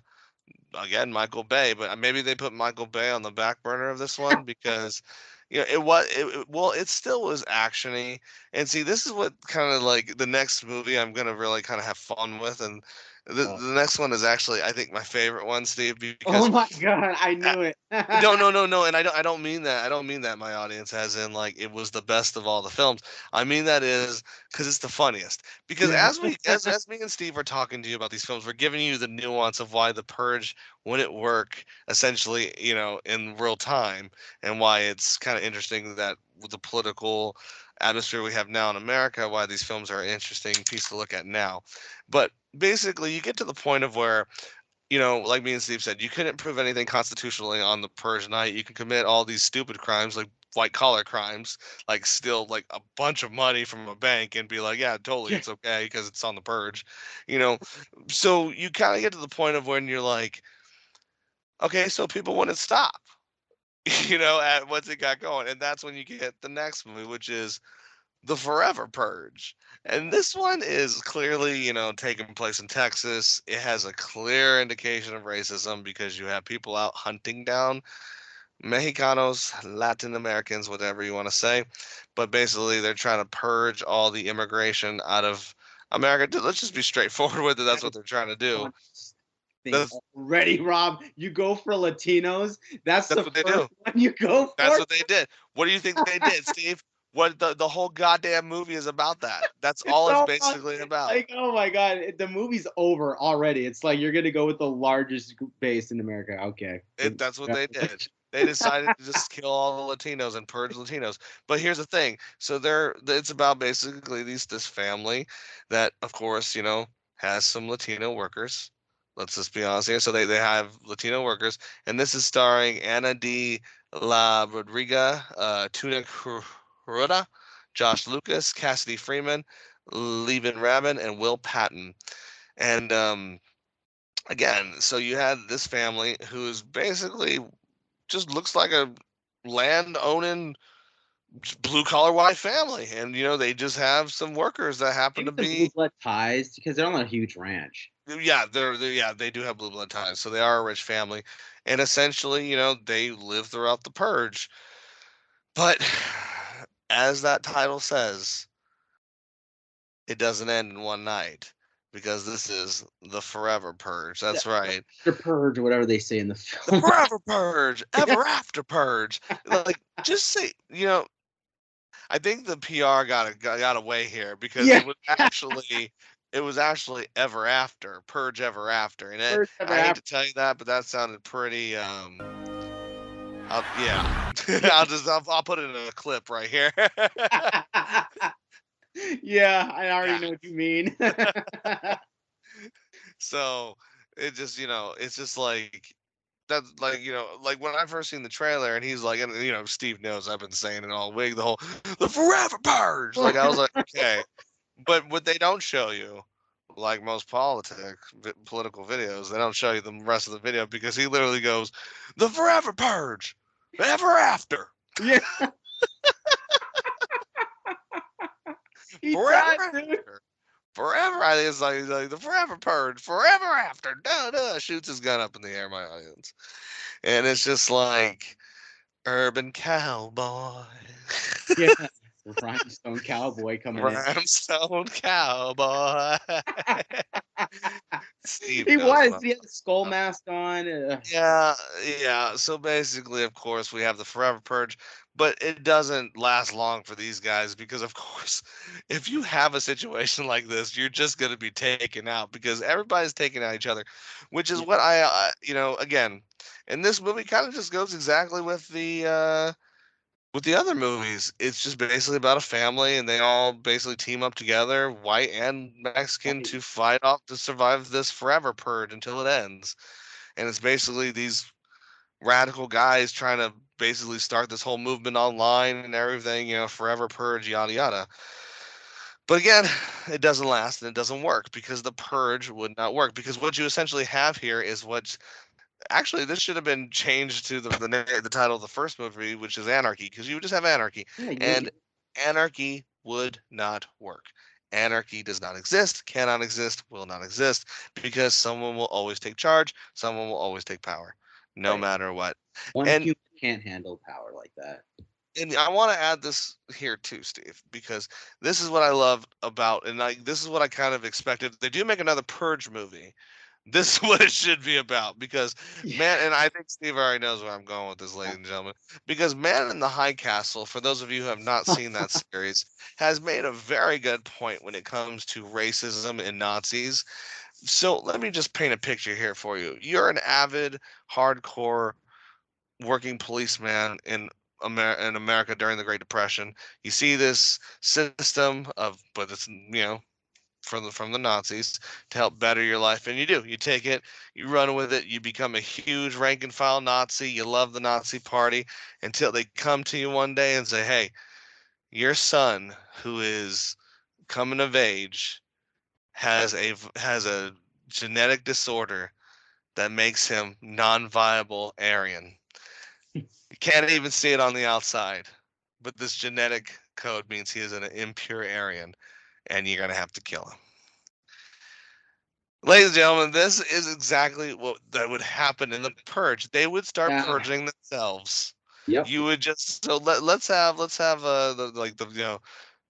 again Michael Bay, but maybe they put Michael Bay on the back burner of this one because it still was actiony. And see, this is what kind of like the next movie I'm gonna really kind of have fun with, and the next one is actually I think my favorite one, Steve. Because, oh my god, I knew it. no, and I don't mean that. I don't mean that, my audience, as in like it was the best of all the films. I mean that is because it's the funniest. Because as me and Steve are talking to you about these films, we're giving you the nuance of why The Purge wouldn't work essentially, in real time, and why it's kind of interesting that with the political atmosphere we have now in America, why these films are an interesting piece to look at now. But basically, you get to the point of where like me and Steve said, you couldn't prove anything constitutionally on the Purge night. You can commit all these stupid crimes, like white collar crimes, like steal like a bunch of money from a bank and be like, yeah, totally, it's okay because it's on the Purge, So you kind of get to the point of when you're like, okay, so people wouldn't stop, at once it got going, and that's when you get the next movie, which is the Forever Purge. And this one is clearly, taking place in Texas. It has a clear indication of racism because you have people out hunting down Mexicanos, Latin Americans, whatever you want to say. But basically, they're trying to purge all the immigration out of America. Let's just be straightforward with it. That's what they're trying to do. Already, Rob, you go for Latinos. That's what they do. You go for. That's what they did. What do you think they did, Steve? What the whole goddamn movie is about that. That's all it's basically about. Like, oh my god, the movie's over already. It's like you're gonna go with the largest base in America. Okay. That's what they did. They decided to just kill all the Latinos and purge Latinos. But here's the thing. So it's about basically this family that, of course, has some Latino workers. Let's just be honest here. So they have Latino workers, and this is starring Ana de la Rodriga, Tuna Ruda, Josh Lucas, Cassidy Freeman, Levin Rabin, and Will Patton. And again, so you had this family who's basically just looks like a land-owning, blue-collar white family, and they just have some workers that happen to be blue blood ties because they're on a huge ranch. Yeah, they do have blue blood ties, so they are a rich family, and essentially, they live throughout the Purge. But as that title says, it doesn't end in one night because this is the Forever Purge. That's right. The Purge, or whatever they say in the film. The Forever Purge, ever after Purge. Like, just say, I think the PR got away here because it was actually Ever After, Purge Ever After. And I hate to tell you that, but that sounded pretty I'll put it in a clip right here. Yeah, I already know what you mean. So it just, it's just like that's like, like when I first seen the trailer and he's like, and Steve knows I've been saying it all week, the Forever Purge. Like I was like, okay. But what they don't show you, like most political videos, they don't show you the rest of the video because he literally goes, the Forever Purge, ever after. Yeah. Forever after. Forever, I think it's like the Forever Purge, forever after. Duh, shoots his gun up in the air, my audience. And it's just like, Urban cowboy. Yeah. Rhinestone cowboy coming in. Rhinestone cowboy. Steve He knows was. what I'm He had the skull talking mask on. about. Yeah, yeah. So basically, of course, we have the Forever Purge, but it doesn't last long for these guys because, of course, if you have a situation like this, you're just going to be taken out because everybody's taking out each other, which is Yeah. what again, in this movie, kind of just goes exactly with the other movies. It's just basically about a family, and they all basically team up together, white and Mexican, Right. to fight off to survive this Forever Purge until it ends. And it's basically these radical guys trying to basically start this whole movement online and everything, Forever Purge, yada yada. But again, it doesn't last and it doesn't work because the purge would not work. Because what you essentially have here is what actually this should have been changed to the title of the first movie, which is Anarchy, because you would just have anarchy, Yeah, and anarchy would not work. Anarchy does not exist, cannot exist, will not exist, because someone will always take charge, someone will always take power, no right. matter what. One And human can't handle power like that. and I want to add this here too, Steve, because this is what I love about, and this is what I kind of expected. They do make another Purge movie. This is what it should be about, because Yeah. man, and I think Steve already knows where I'm going with this, ladies and gentlemen, because Man in the High Castle, for those of you who have not seen that series, has made a very good point when it comes to racism and Nazis. So let me just paint a picture here for you. You're an avid, hardcore working policeman in America during the Great Depression. You see this system of, but it's from the Nazis to help better your life, and you do. You take it, you run with it, you become a huge rank and file Nazi. You love the Nazi Party until they come to you one day and say, "Hey, your son, who is coming of age, has a genetic disorder that makes him non-viable Aryan. You can't even see it on the outside, but this genetic code means he is an impure Aryan, and you're gonna have to kill him." Ladies and gentlemen, this is exactly what that would happen in the purge. They would start Yeah. purging themselves. Yep. You would just let's have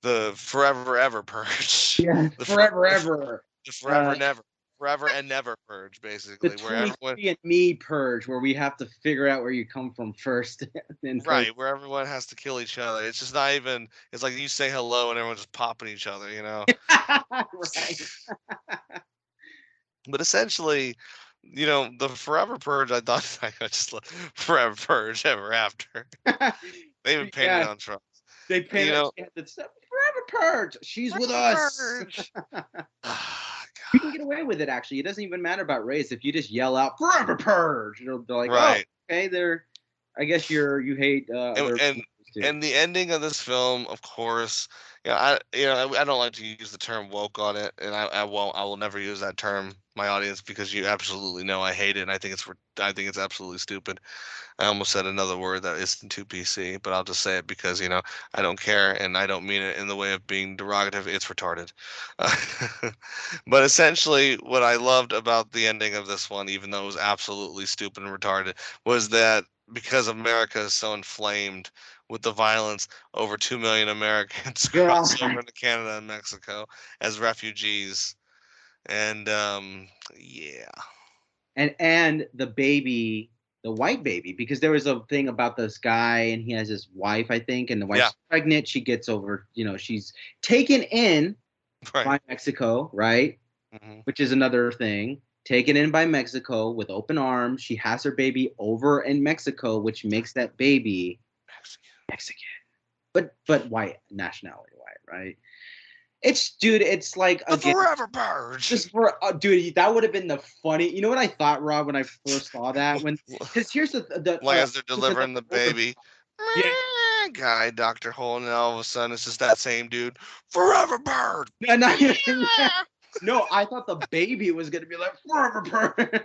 the forever ever purge, Yeah. the Forever, ever. forever Uh, never, forever and never purge, the basically, where everyone 23andMe purge, where we have to figure out where you come from first. And right, where everyone has to kill each other. It's just not even. It's like you say hello and everyone's just popping each other, right. But essentially, the Forever Purge, I thought I just love Forever Purge ever after. They even painted it Yeah, on trucks. they You painted know, it Forever Purge. She's with Forever us. Purge. Ah, You can God. get away with it. Actually, it doesn't even matter about race. If you just yell out "Forever Purge," they're like, "Oh, Right. okay." I guess you hate And, other and too. and the ending of this film, of course, I don't like to use the term woke on it, and I won't. I will never use that term, my audience, because you absolutely know I hate it, and I think it's absolutely stupid. I almost said another word that isn't too PC, but I'll just say it because, I don't care and I don't mean it in the way of being derogative. It's retarded. But essentially, what I loved about the ending of this one, even though it was absolutely stupid and retarded, was that because America is so inflamed with the violence, over 2 million Americans crossed over God. into Canada and Mexico as refugees. And yeah. And the baby, the white baby, because there was a thing about this guy and he has his wife, I think, and the Yeah. wife's pregnant. She gets over, she's taken in Right. by Mexico, right? Hmm. Which is another thing. Taken in by Mexico with open arms. She has her baby over in Mexico, which makes that baby Mexican, but white nationality, white, right? It's like The again, Forever Purge. just for dude, that would have been the funny. You know what I thought, Rob, when I first saw that? Because here's the Like as they're delivering the baby. yeah. Guy, Dr. Hole, and then all of a sudden it's just that same dude. Forever Bird. No, no, yeah. No, I thought the baby was gonna be like forever bird.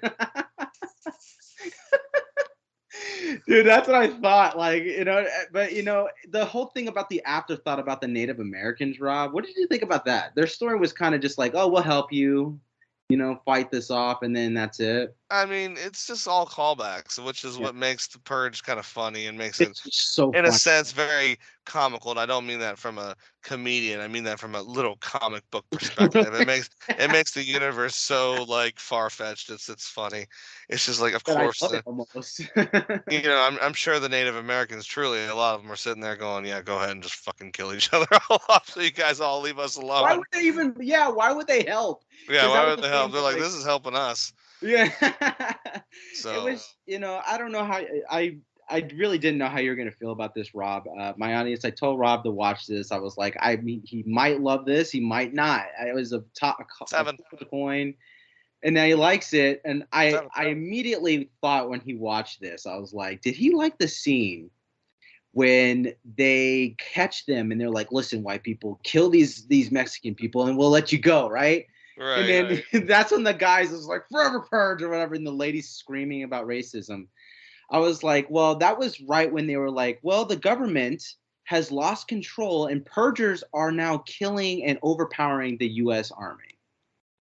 Dude, that's what I thought. Like, but the whole thing about the afterthought about the Native Americans, Rob, what did you think about that? Their story was kind of just like, oh, we'll help you, fight this off, and then that's it. I mean, it's just all callbacks, which is Yeah. what makes the Purge kind of funny and makes it, It's just so in a funny. sense, very comical. And I don't mean that from a comedian. I mean that from a little comic book perspective. It makes the universe so like far fetched. It's funny. It's just like, of But I course, love it almost. I'm sure the Native Americans, truly, a lot of them are sitting there going, "Yeah, go ahead and just fucking kill each other all off, so you guys all leave us Why alone." would they even? Yeah, why would they help? Yeah, Because that why was would the the hell? thing. They're That, like, like, "This is helping us." yeah, it So was. I don't know how I really didn't know how you were gonna feel about this, Rob. My audience, I told Rob to watch this. I was like, I mean, he might love this, he might not. It was a flip 7, of the coin, and now he likes it. And I 7. I immediately thought when he watched this, I was like, did he like the scene when they catch them and they're like, listen, white people, kill these Mexican people and we'll let you go, right? And Right. then that's when the guys was like, forever purge or whatever, and the lady's screaming about racism. I was like, well, that was right when they were like, well, the government has lost control and purgers are now killing and overpowering the US Army.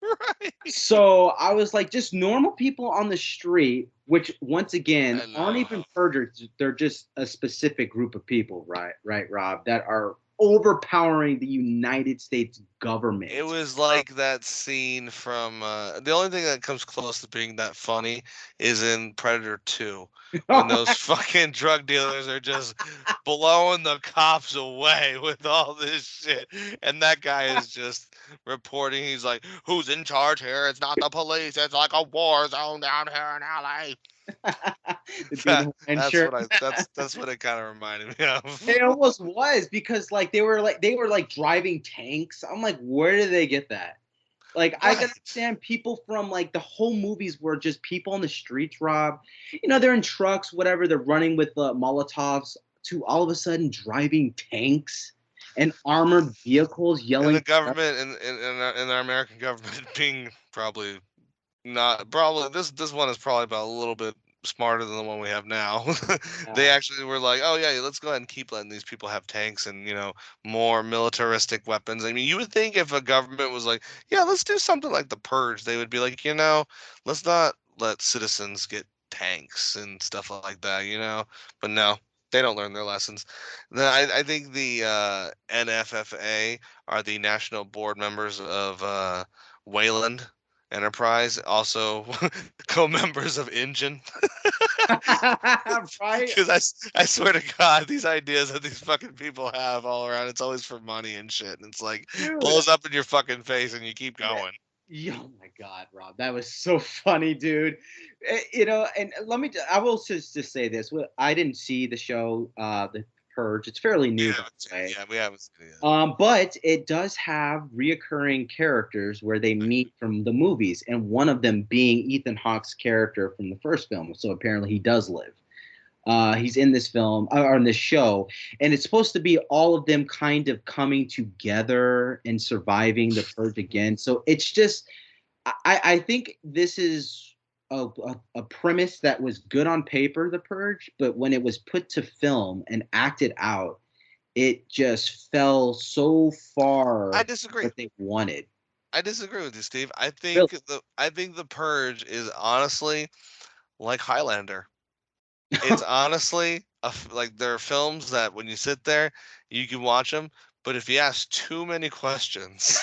Right. So I was like, just normal people on the street, which once again I aren't know. even purgers. They're just a specific group of people, right, Rob, that are overpowering the United States It government. was like that scene from the only thing that comes close to being that funny is in Predator 2 when those fucking drug dealers are just blowing the cops away with all this shit. And that guy is just reporting. He's like, "Who's in charge here? It's not the police. It's like a war zone down here in LA." The Dean Hawaiian That's shirt. what that's what it kind of reminded me of. It almost was because they were like driving tanks. I'm like, where did they get that? Like I can Right. understand people from like the whole movies were just people on the streets, Rob. They're in trucks, whatever. They're running with Molotovs to all of a sudden driving tanks and armored vehicles, And the yelling. government and our American government being probably not probably this one is probably about a little bit smarter than the one we have now. They actually were like, "Oh yeah, let's go ahead and keep letting these people have tanks and more militaristic weapons." I mean, you would think if a government was like, "Yeah, let's do something like the Purge," they would be like, let's not let citizens get tanks and stuff like that. But no. They don't learn their lessons. I think the NFFA are the national board members of Wayland Enterprise, also co-members of Engine. Right? Because I swear to God, these ideas that these fucking people have all around, it's always for money and shit. And it's like Dude. blows up in your fucking face and you keep going. Oh my God, Rob, that was so funny, dude. And I will just say this: I didn't see the show, The Purge. It's fairly new, by the way. Yeah, we haven't seen it. But it does have reoccurring characters where they meet from the movies, and one of them being Ethan Hawke's character from the first film. So apparently, he does live. He's in this film or in this show, and it's supposed to be all of them kind of coming together and surviving the purge again. So it's just, I think this is a premise that was good on paper, the purge, but when it was put to film and acted out, it just fell so far I disagree. what they wanted. I disagree with you, Steve. Really? I think the Purge is honestly like Highlander. It's honestly like there are films that when you sit there, you can watch them, but if you ask too many questions,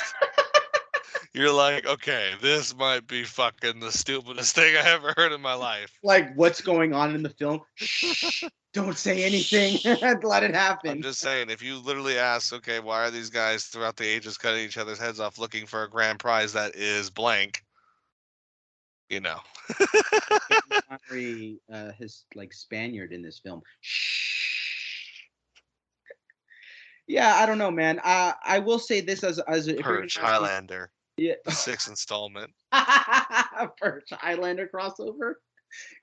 you're like, okay, this might be fucking the stupidest thing I ever heard in my life. Like what's going on in the film? Shh, don't say anything. Let it happen. I'm just saying, if you literally ask, okay, why are these guys throughout the ages cutting each other's heads off looking for a grand prize that is blank? You know. Connery, his like Spaniard in this film. Shh. Yeah, I don't know, man. I will say this as if you're Purge gonna ask me, Highlander, yeah, the sixth installment. Purge Highlander crossover.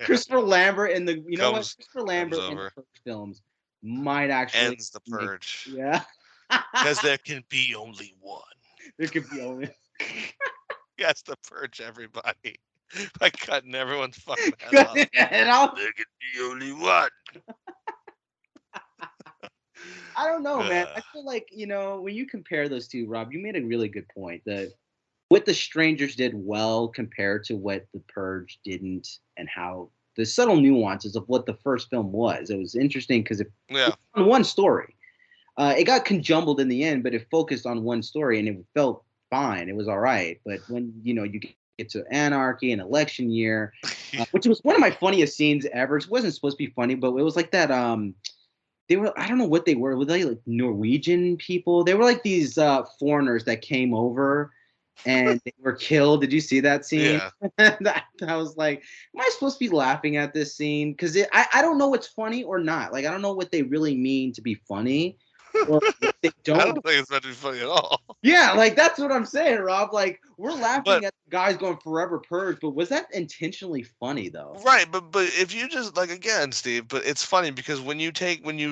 Yeah, Christopher Lambert in the you know what comes Christopher comes Lambert in the over, Purge films might actually ends the purge. yeah. Because there can be only one. There could be only He has to purge everybody by cutting everyone's fucking head off. and I'll, There can be only one. I don't know, man. I Uh, feel like when you compare those two, Rob, you made a really good point. That what The Strangers did well compared to what The Purge didn't, and how the subtle nuances of what the first film was. It was interesting because it Yeah. was on one story. It got conjumbled in the end, but it focused on one story, and it felt fine. It was all right. But when you get to anarchy and election year, which was one of my funniest scenes ever. It wasn't supposed to be funny, but it was like that. They were, I don't know what they were. Were they like Norwegian people? They were like these foreigners that came over and they were killed. Did you see that scene? Yeah. I was like, am I supposed to be laughing at this scene? Because I don't know what's funny or not. Like, I don't know what they really mean to be funny, or if they I don't. don't think it's meant to be funny at all. Yeah, like that's what I'm saying, Rob. Like, we're laughing But at the guys going forever purge, but was that intentionally funny though? right, but if you just like again, Steve, but it's funny because when you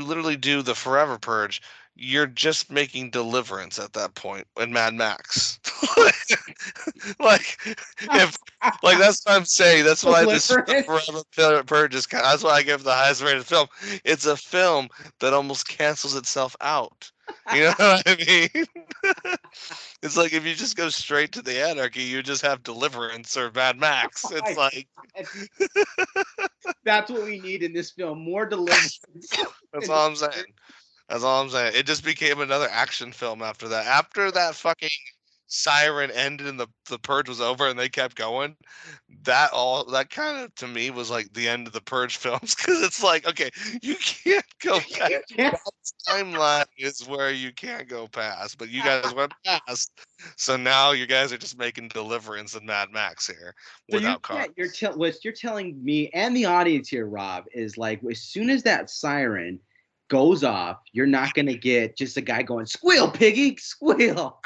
literally do the forever purge, you're just making deliverance at that point in Mad Max. Like if like that's what I'm saying. That's why this Deliverance. forever purge is that's why I give it the highest rated film. It's a film that almost cancels itself out. You know what I mean? It's like if you just go straight to the anarchy, you just have deliverance or Mad Max. It's like That's what we need in this film. More deliverance. that's all I'm saying. That's all I'm saying. It just became another action film after that. After that fucking siren ended and the purge was over and they kept going, that kind of to me was like the end of the purge films because it's like, okay, you can't go back. That timeline is where you can't go past, but you guys went past. So now you guys are just making deliverance and Mad Max here So without cars. what you're telling me and the audience here, Rob, is like as soon as that siren goes off, you're not gonna get just a guy going squeal, piggy, squeal.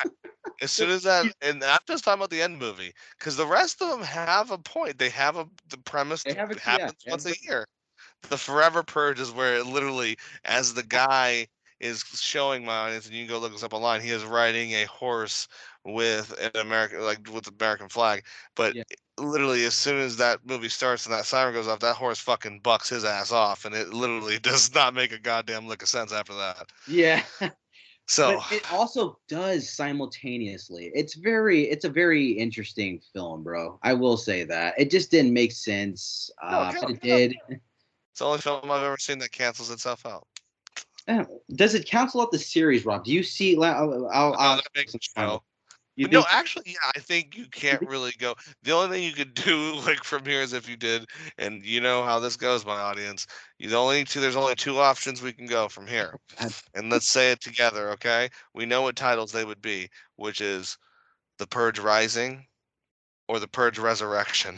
As soon as that, and I'm just talking about the end movie, because the rest of them have a point. They have the premise They that have a happens once a year. The Forever Purge is where it literally, as the guy is showing my audience, and you can go look this up online, he is riding a horse with an American, like with the American flag. But Yeah. literally, as soon as that movie starts and that siren goes off, that horse fucking bucks his ass off, and it literally does not make a goddamn lick of sense after that. Yeah. So But it also does simultaneously. It's a very interesting film, bro. I will say that. It just didn't make sense. But it did. it's the only film I've ever seen that cancels itself out. Does it cancel out the series, Rob? Do you see? I'll That makes some the time. show. You But no, think? actually, yeah, I think you can't really go. The only thing you could do, like from here, is if you did, and you know how this goes, my audience. There's only two options we can go from here, and let's say it together, okay? We know what titles they would be, which is The Purge Rising or The Purge Resurrection,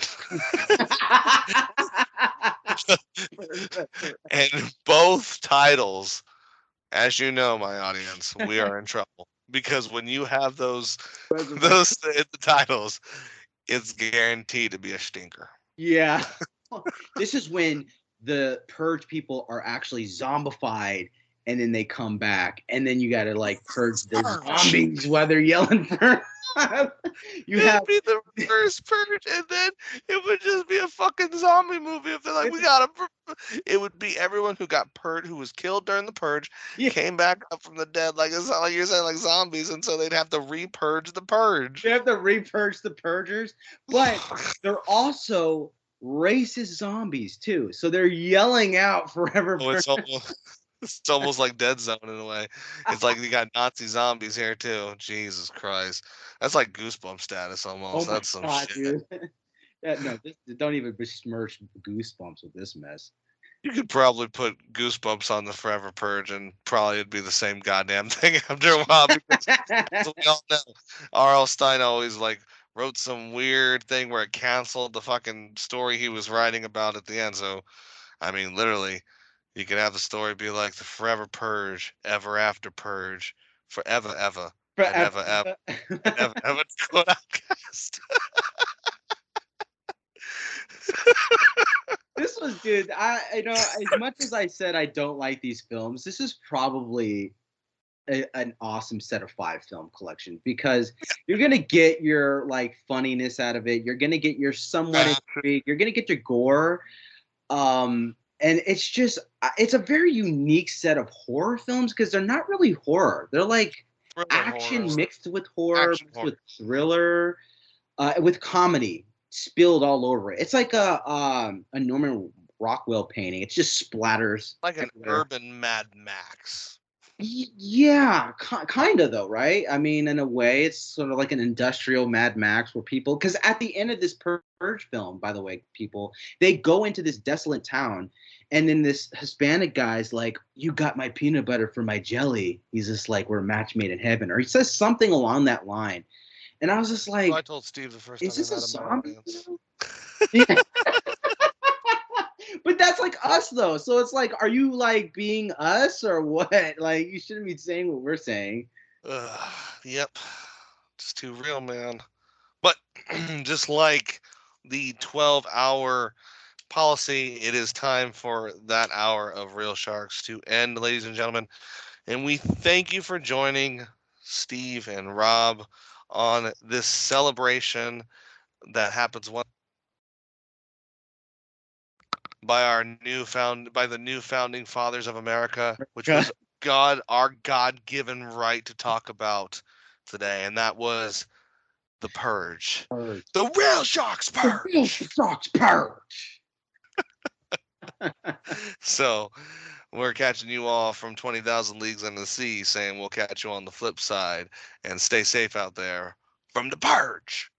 and both titles, as you know, my audience, we are in trouble because when you have those in the titles, it's guaranteed to be a stinker. Yeah. This is when the purge people are actually zombified and then they come back and then you gotta like purge the zombies while they're yelling for you have It'd be the reverse purge, and then it would just be a fucking zombie movie if they're like, we gotta. It would be everyone who got purged, who was killed during the purge, came back up from the dead, like it's not like you're saying, like zombies, and so they'd have to repurge the purge. they have to repurge the purgers, but they're also racist zombies too. So they're yelling out forever. Oh, it's almost like Dead Zone in a way. It's like you got Nazi zombies here too. Jesus Christ, that's like Goosebump status almost. Oh my That's some God, shit. dude. Yeah, no, don't even besmirch Goosebumps with this mess. You could probably put Goosebumps on the Forever Purge, and probably it'd be the same goddamn thing after a while. Because as we all know, R.L. Stein always like wrote some weird thing where it canceled the fucking story he was writing about at the end. So, I mean, literally, you could have the story be like the Forever Purge, Ever After Purge, Forever Ever, and Ever Ever, and Ever Ever Quote Outcast. This was, dude. As much as I said I don't like these films, this is probably an awesome set of 5 film collection because you're gonna get your like funniness out of it. You're gonna get your somewhat intrigue. You're gonna get your gore. And it's a very unique set of horror films because they're not really horror. They're like action horror. mixed with horror, Action mixed horror. with thriller, with comedy spilled all over it. It's like a Norman Rockwell painting. It just splatters Like an everywhere. urban Mad Max. Yeah, kind of though, right? I mean, in a way, it's sort of like an industrial Mad Max where people, because at the end of this Purge film, by the way, people, they go into this desolate town, and then this Hispanic guy's like, "You got my peanut butter for my jelly." He's just like, "We're a match made in heaven," or he says something along that line, and I was just So I like, told Steve the first "Is time we this a met in my zombie?" audience. Yeah. But that's like us though. So it's like, are you like being us or what? Like you shouldn't be saying what we're saying. Yep. Just too real, man. But just like the 12-hour policy, it is time for that hour of Real Sharks to end, ladies and gentlemen. And we thank you for joining Steve and Rob on this celebration that happens by the new founding fathers of America, which was our God-given right to talk about today, and that was the Purge, Purge. the Real Sharks The Reel Purge. Sharks Purge. So we're catching you all from 20,000 Leagues Under the Sea, saying we'll catch you on the flip side, and stay safe out there from the Purge.